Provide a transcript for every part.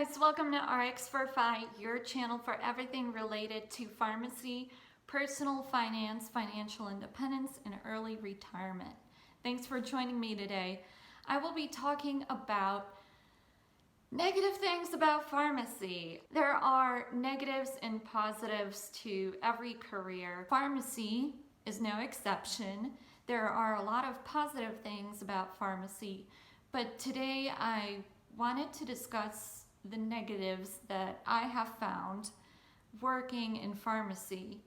guys, welcome to RX45, your channel for everything related to pharmacy, personal finance, financial independence, and early retirement. Thanks for joining me today. I will be talking about negative things about pharmacy. There are negatives and positives to every career. Pharmacy is no exception. There are a lot of positive things about pharmacy, but today I wanted to discuss the negatives that I have found working in pharmacy.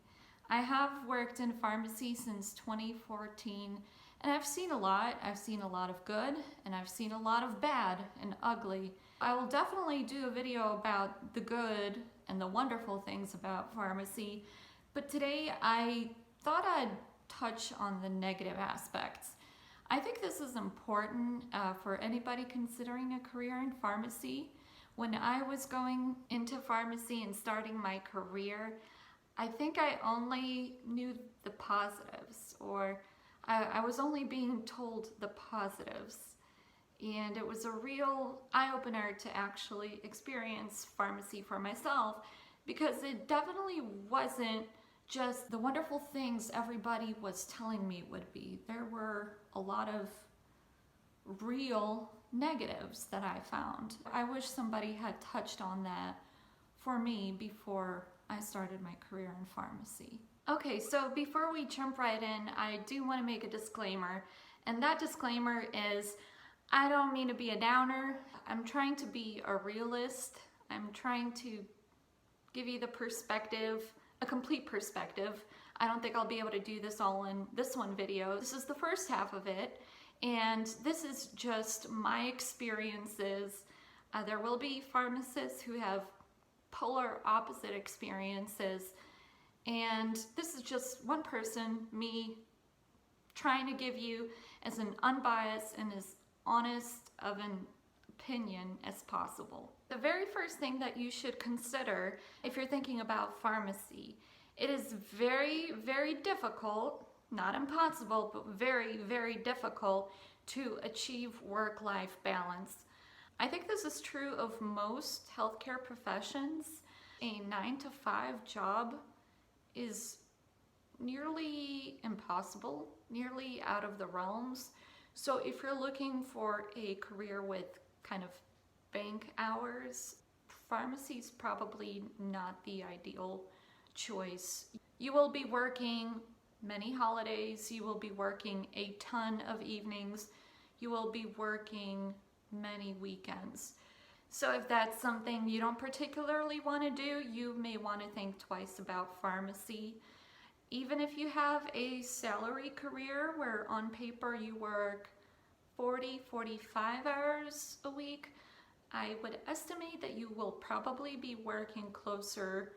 I have worked in pharmacy since 2014 and I've seen a lot. I've seen a lot of good and I've seen a lot of bad and ugly. I will definitely do a video about the good and the wonderful things about pharmacy, but today I thought I'd touch on the negative aspects. I think this is important for anybody considering a career in pharmacy. When I was going into pharmacy and starting my career, I think I only knew the positives, or I was only being told the positives. And it was a real eye-opener to actually experience pharmacy for myself, because it definitely wasn't just the wonderful things everybody was telling me it would be. There were a lot of real negatives that I found. I wish somebody had touched on that for me before I started my career in pharmacy. Okay, so before we jump right in, I do want to make a disclaimer, and that disclaimer is I don't mean to be a downer. I'm trying to be a realist. I'm trying to give you the perspective, a complete perspective. I don't think I'll be able to do this all in this one video. This is the first half of it, and this is just my experiences. There will be pharmacists who have polar opposite experiences, and this is just one person, me, trying to give you as an unbiased and as honest of an opinion as possible. The very first thing that you should consider if you're thinking about pharmacy, it is very, very difficult, not impossible, but very, very difficult to achieve work-life balance. I think this is true of most healthcare professions. A 9-to-5 job is nearly impossible, nearly out of the realms. So if you're looking for a career with kind of bank hours, pharmacy is probably not the ideal choice. You will be working many holidays, you will be working a ton of evenings, you will be working many weekends. So if that's something you don't particularly want to do, you may want to think twice about pharmacy. Even if you have a salary career where on paper you work 40-45 hours a week, I would estimate that you will probably be working closer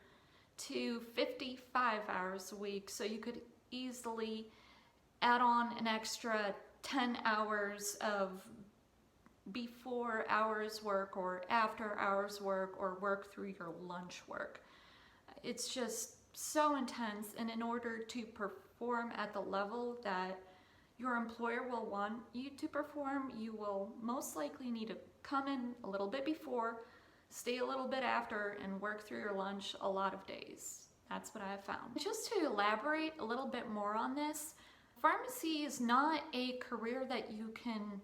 to 55 hours a week. So you could easily add on an extra 10 hours of before hours work or after hours work, or work through your lunch work. It's just so intense, and in order to perform at the level that your employer will want you to perform, you will most likely need to come in a little bit before, stay a little bit after, and work through your lunch a lot of days. That's what I have found. Just to elaborate a little bit more on this, pharmacy is not a career that you can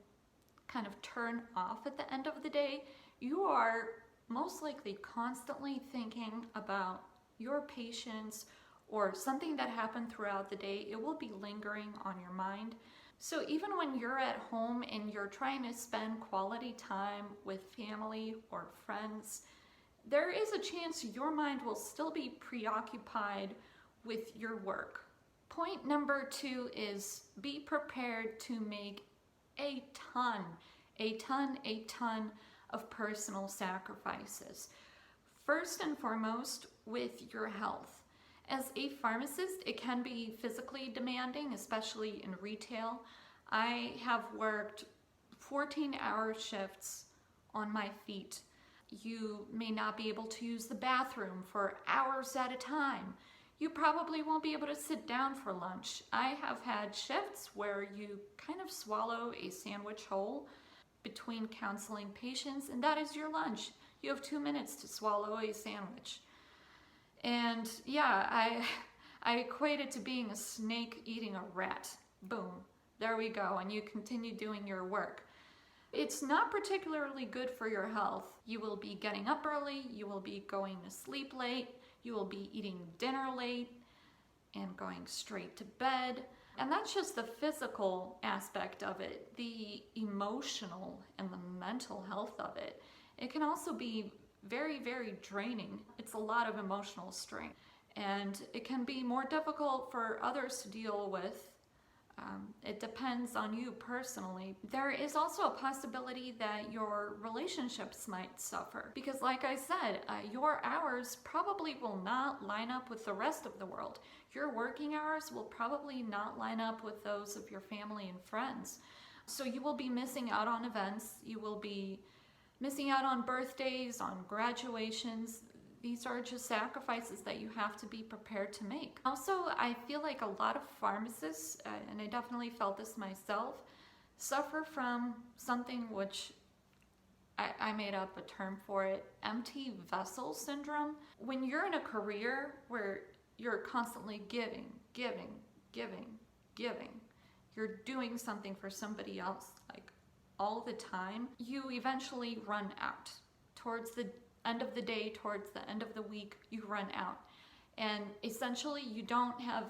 kind of turn off at the end of the day. You are most likely constantly thinking about your patients or something that happened throughout the day. It will be lingering on your mind. So even when you're at home and you're trying to spend quality time with family or friends, there is a chance your mind will still be preoccupied with your work. Point number 2 is be prepared to make a ton of personal sacrifices. First and foremost, with your health. As a pharmacist, it can be physically demanding, especially in retail. I have worked 14-hour shifts on my feet. You may not be able to use the bathroom for hours at a time. You probably won't be able to sit down for lunch. I have had shifts where you kind of swallow a sandwich whole between counseling patients, and that is your lunch. you have 2 minutes to swallow a sandwich. And yeah, I equate it to being a snake eating a rat. Boom, there we go, and you continue doing your work. It's not particularly good for your health. You will be getting up early, you will be going to sleep late, you will be eating dinner late and going straight to bed. And that's just the physical aspect of it. The emotional and the mental health of it. It can also be very, very draining. It's a lot of emotional strain. And it can be more difficult for others to deal with. It depends on you personally. There is also a possibility that your relationships might suffer because, like I said, your hours probably will not line up with the rest of the world. Your working hours will probably not line up with those of your family and friends. So you will be missing out on events. You will be missing out on birthdays, on graduations. These are just sacrifices that you have to be prepared to make. Also, I feel like a lot of pharmacists, and I definitely felt this myself, suffer from something which I made up a term for it, empty vessel syndrome. When you're in a career where you're constantly giving, you're doing something for somebody else like all the time, you eventually run out. Towards the end of the day, towards the end of the week, you run out. And essentially, you don't have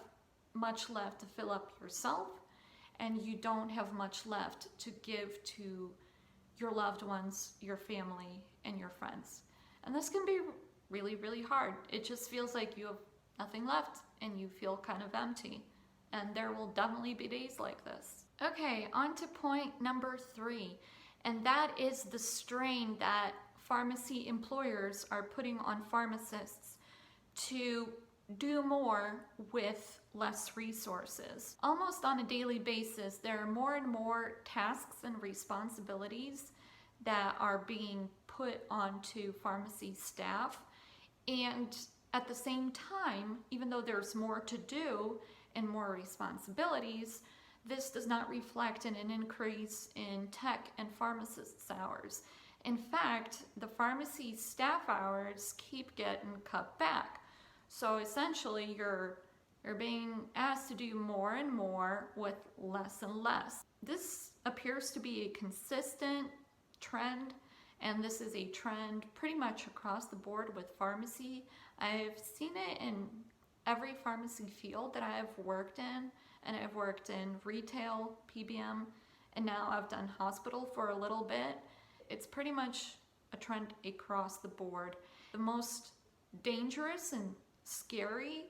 much left to fill up yourself, and you don't have much left to give to your loved ones, your family, and your friends. And this can be really, really hard. It just feels like you have nothing left, and you feel kind of empty. And there will definitely be days like this. Okay, on to point number 3, and that is the strain that pharmacy employers are putting on pharmacists to do more with less resources. Almost on a daily basis, there are more and more tasks and responsibilities that are being put onto pharmacy staff. And at the same time, even though there's more to do and more responsibilities, this does not reflect in an increase in tech and pharmacists' hours. In fact, the pharmacy staff hours keep getting cut back. So essentially, you're being asked to do more and more with less and less. This appears to be a consistent trend, and this is a trend pretty much across the board with pharmacy. I've seen it in every pharmacy field that I have worked in, and I've worked in retail, PBM, and now I've done hospital for a little bit. It's pretty much a trend across the board. The most dangerous and scary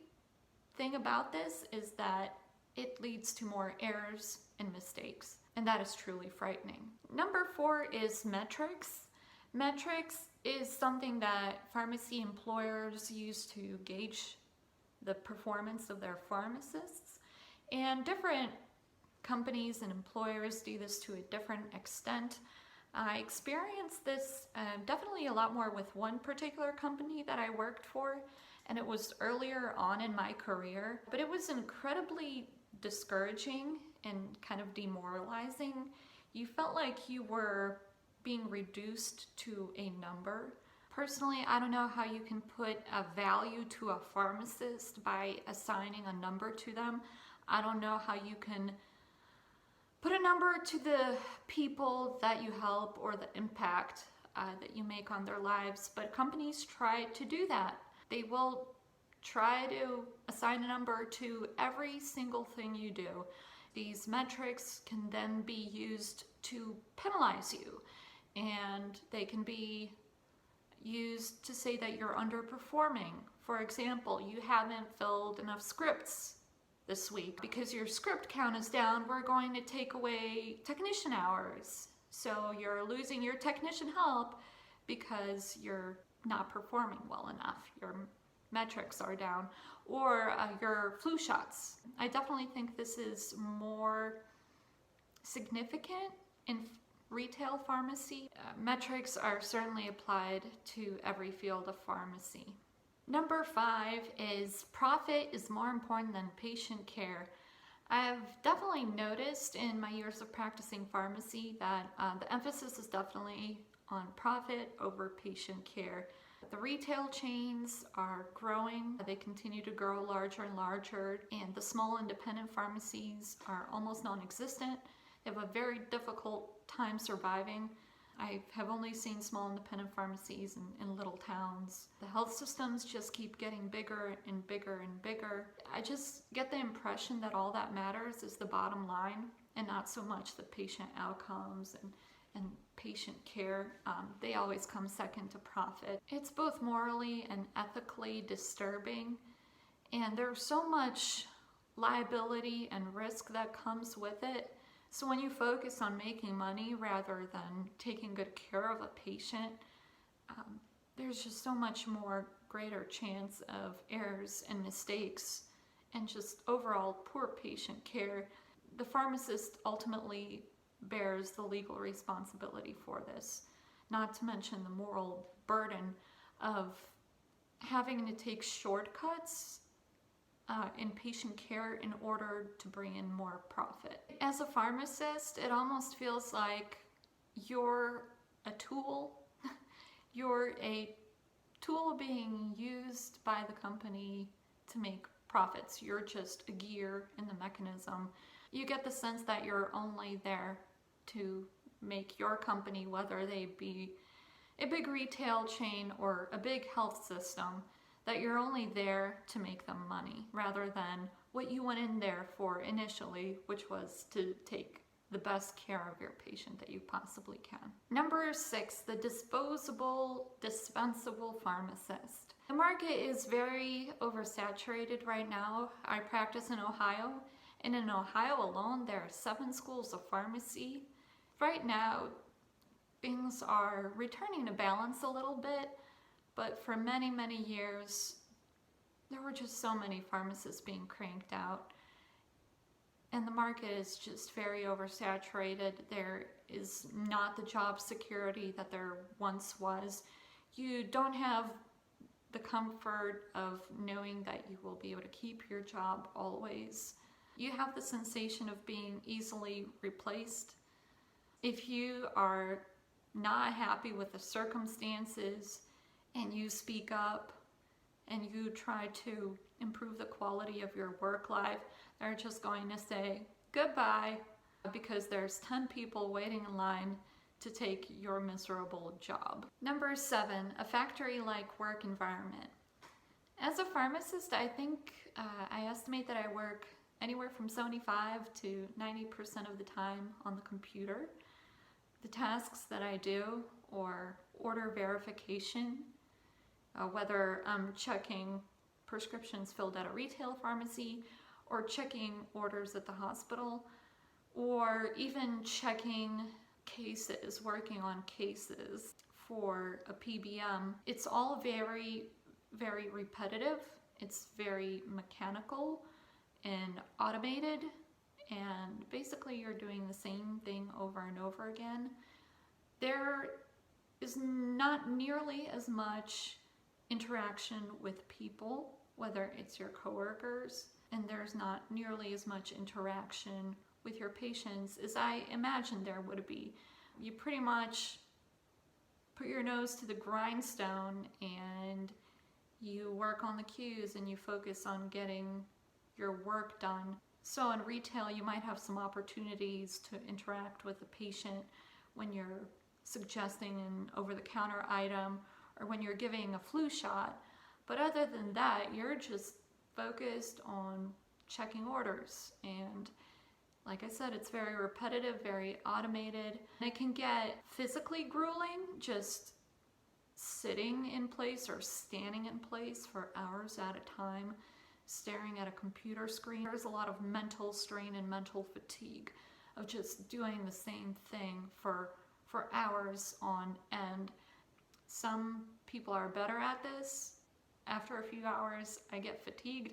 thing about this is that it leads to more errors and mistakes, and that is truly frightening. Number 4 is metrics. Metrics is something that pharmacy employers use to gauge the performance of their pharmacists, and different companies and employers do this to a different extent. I experienced this definitely a lot more with one particular company that I worked for, and it was earlier on in my career, but it was incredibly discouraging and kind of demoralizing. You felt like you were being reduced to a number. Personally, I don't know how you can put a value to a pharmacist by assigning a number to them. I don't know how you can put a number to the people that you help or the impact that you make on their lives, but companies try to do that. They will try to assign a number to every single thing you do. These metrics can then be used to penalize you, and they can be used to say that you're underperforming. For example, you haven't filled enough scripts this week. Because your script count is down, we're going to take away technician hours. So you're losing your technician help because you're not performing well enough. Your metrics are down. Or your flu shots. I definitely think this is more significant in retail pharmacy. Metrics are certainly applied to every field of pharmacy. Number 5 is profit is more important than patient care. I've definitely noticed in my years of practicing pharmacy that the emphasis is definitely on profit over patient care. The retail chains are growing. They continue to grow larger and larger, and the small independent pharmacies are almost non-existent. They have a very difficult time surviving. I have only seen small independent pharmacies in little towns. The health systems just keep getting bigger and bigger and bigger. I just get the impression that all that matters is the bottom line and not so much the patient outcomes and patient care. They always come second to profit. It's both morally and ethically disturbing, and there's so much liability and risk that comes with it. So when you focus on making money rather than taking good care of a patient, there's just so much more greater chance of errors and mistakes and just overall poor patient care. The pharmacist ultimately bears the legal responsibility for this, not to mention the moral burden of having to take shortcuts in patient care in order to bring in more profit. As a pharmacist, it almost feels like you're a tool. You're a tool being used by the company to make profits. You're just a gear in the mechanism. You get the sense that you're only there to make your company, whether they be a big retail chain or a big health system, that you're only there to make them money rather than what you went in there for initially, which was to take the best care of your patient that you possibly can. Number 6, the disposable, dispensable pharmacist. The market is very oversaturated right now. I practice in Ohio, and in Ohio alone, there are 7 schools of pharmacy. Right now, things are returning to balance a little bit, but for many, many years, there were just so many pharmacists being cranked out. And the market is just very oversaturated. There is not the job security that there once was. You don't have the comfort of knowing that you will be able to keep your job always. You have the sensation of being easily replaced. If you are not happy with the circumstances and you speak up and you try to improve the quality of your work life, they're just going to say goodbye because there's 10 people waiting in line to take your miserable job. Number 7, a factory-like work environment. As a pharmacist, I think I estimate that I work anywhere from 75 to 90% of the time on the computer. The tasks that I do, or order verification, whether I'm checking prescriptions filled at a retail pharmacy or checking orders at the hospital, or even checking cases, working on cases for a PBM. It's all very, very repetitive. It's very mechanical and automated, and basically you're doing the same thing over and over again. There is not nearly as much interaction with people, whether it's your coworkers, and there's not nearly as much interaction with your patients as I imagined there would be. You pretty much put your nose to the grindstone and you work on the queues and you focus on getting your work done. So in retail, you might have some opportunities to interact with the patient when you're suggesting an over-the-counter item or when you're giving a flu shot. But other than that, you're just focused on checking orders. And like I said, it's very repetitive, very automated. And it can get physically grueling, just sitting in place or standing in place for hours at a time, staring at a computer screen. There's a lot of mental strain and mental fatigue of just doing the same thing for hours on end. Some people are better at this. After a few hours, I get fatigued,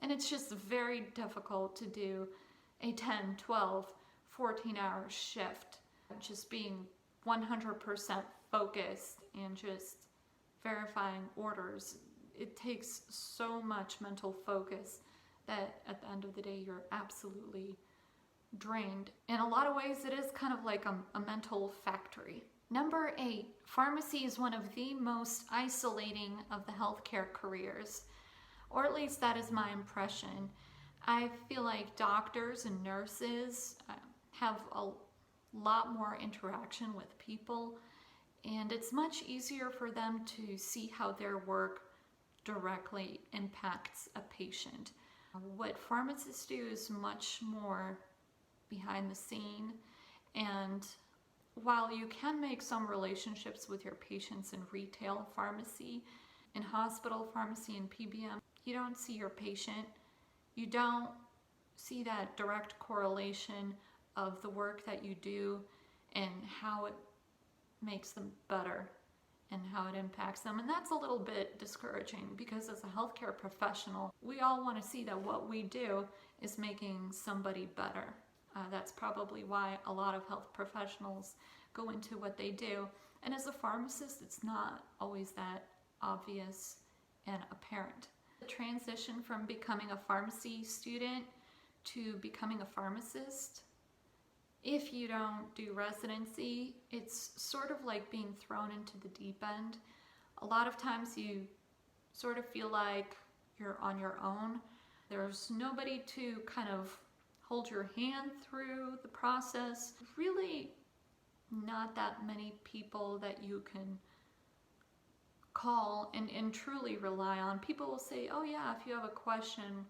and it's just very difficult to do a 10, 12, 14-hour shift, just being 100% focused and just verifying orders. It takes so much mental focus that at the end of the day, you're absolutely drained. In a lot of ways, it is kind of like a mental factory. Number 8, pharmacy is one of the most isolating of the healthcare careers, or at least that is my impression. I feel like doctors and nurses have a lot more interaction with people, and it's much easier for them to see how their work directly impacts a patient. What pharmacists do is much more behind the scene, and while you can make some relationships with your patients in retail pharmacy, in hospital pharmacy and PBM, you don't see your patient. You don't see that direct correlation of the work that you do and how it makes them better and how it impacts them. And that's a little bit discouraging, because as a healthcare professional, we all want to see that what we do is making somebody better. That's probably why a lot of health professionals go into what they do. And as a pharmacist, it's not always that obvious and apparent. The transition from becoming a pharmacy student to becoming a pharmacist, if you don't do residency, it's sort of like being thrown into the deep end. A lot of times you sort of feel like you're on your own. There's nobody to kind of hold your hand through the process. Really not that many people that you can call and truly rely on. People will say, oh yeah, if you have a question,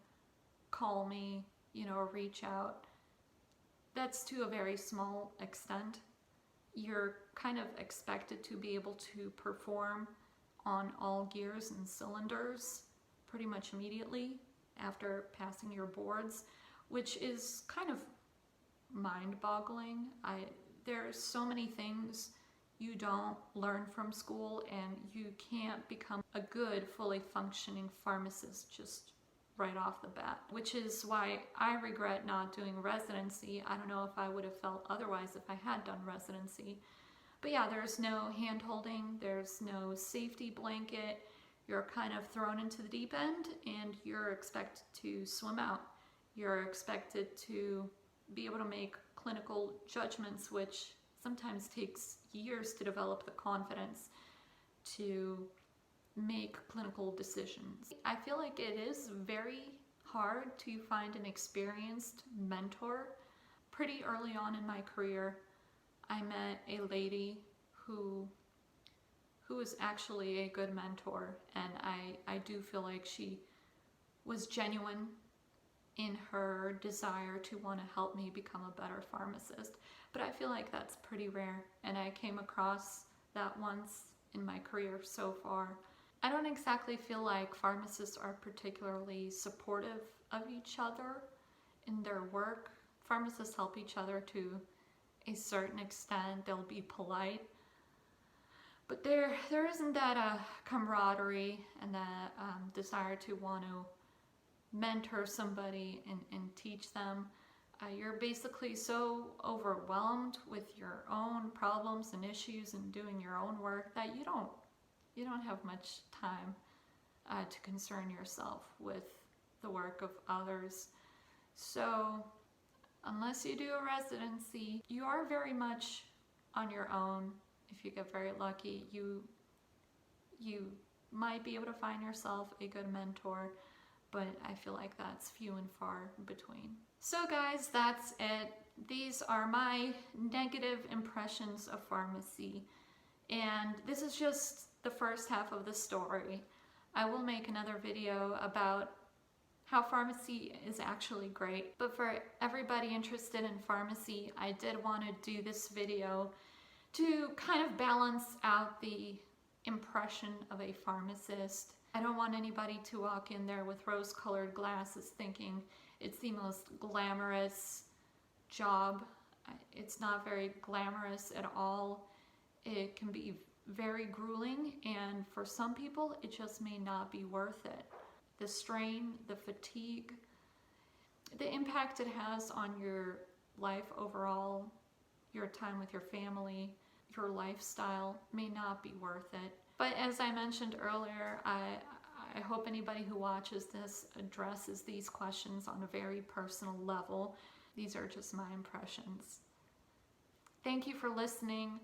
call me, or reach out. That's to a very small extent. You're kind of expected to be able to perform on all gears and cylinders pretty much immediately after passing your boards, which is kind of mind-boggling. There's so many things you don't learn from school, and you can't become a good, fully functioning pharmacist just right off the bat, which is why I regret not doing residency. I don't know if I would have felt otherwise if I had done residency. But yeah, there's no hand-holding, there's no safety blanket. You're kind of thrown into the deep end, and you're expected to swim out. You're expected to be able to make clinical judgments, which sometimes takes years to develop the confidence to make clinical decisions. I feel like it is very hard to find an experienced mentor. Pretty early on in my career, I met a lady who is actually a good mentor, and I do feel like she was genuine in her desire to want to help me become a better pharmacist. But I feel like that's pretty rare, and I came across that once in my career so far. I don't exactly feel like pharmacists are particularly supportive of each other in their work. Pharmacists help each other to a certain extent. They'll be polite, but there isn't that camaraderie and that desire to want to mentor somebody and teach them. You're basically so overwhelmed with your own problems and issues and doing your own work that you don't have much time to concern yourself with the work of others. So unless you do a residency, you are very much on your own. If you get very lucky, you might be able to find yourself a good mentor, but I feel like that's few and far between. So guys, that's it. These are my negative impressions of pharmacy, and this is just the first half of the story. I will make another video about how pharmacy is actually great, but for everybody interested in pharmacy, I did want to do this video to kind of balance out the impression of a pharmacist. I don't want anybody to walk in there with rose-colored glasses thinking it's the most glamorous job. It's not very glamorous at all. It can be very grueling, and for some people it just may not be worth it. The strain, the fatigue, the impact it has on your life overall, your time with your family, your lifestyle may not be worth it. But as I mentioned earlier, I hope anybody who watches this addresses these questions on a very personal level. These are just my impressions. Thank you for listening.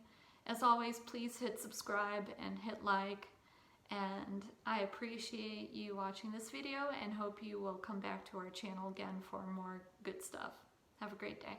As always, please hit subscribe and hit like. And I appreciate you watching this video and hope you will come back to our channel again for more good stuff. Have a great day.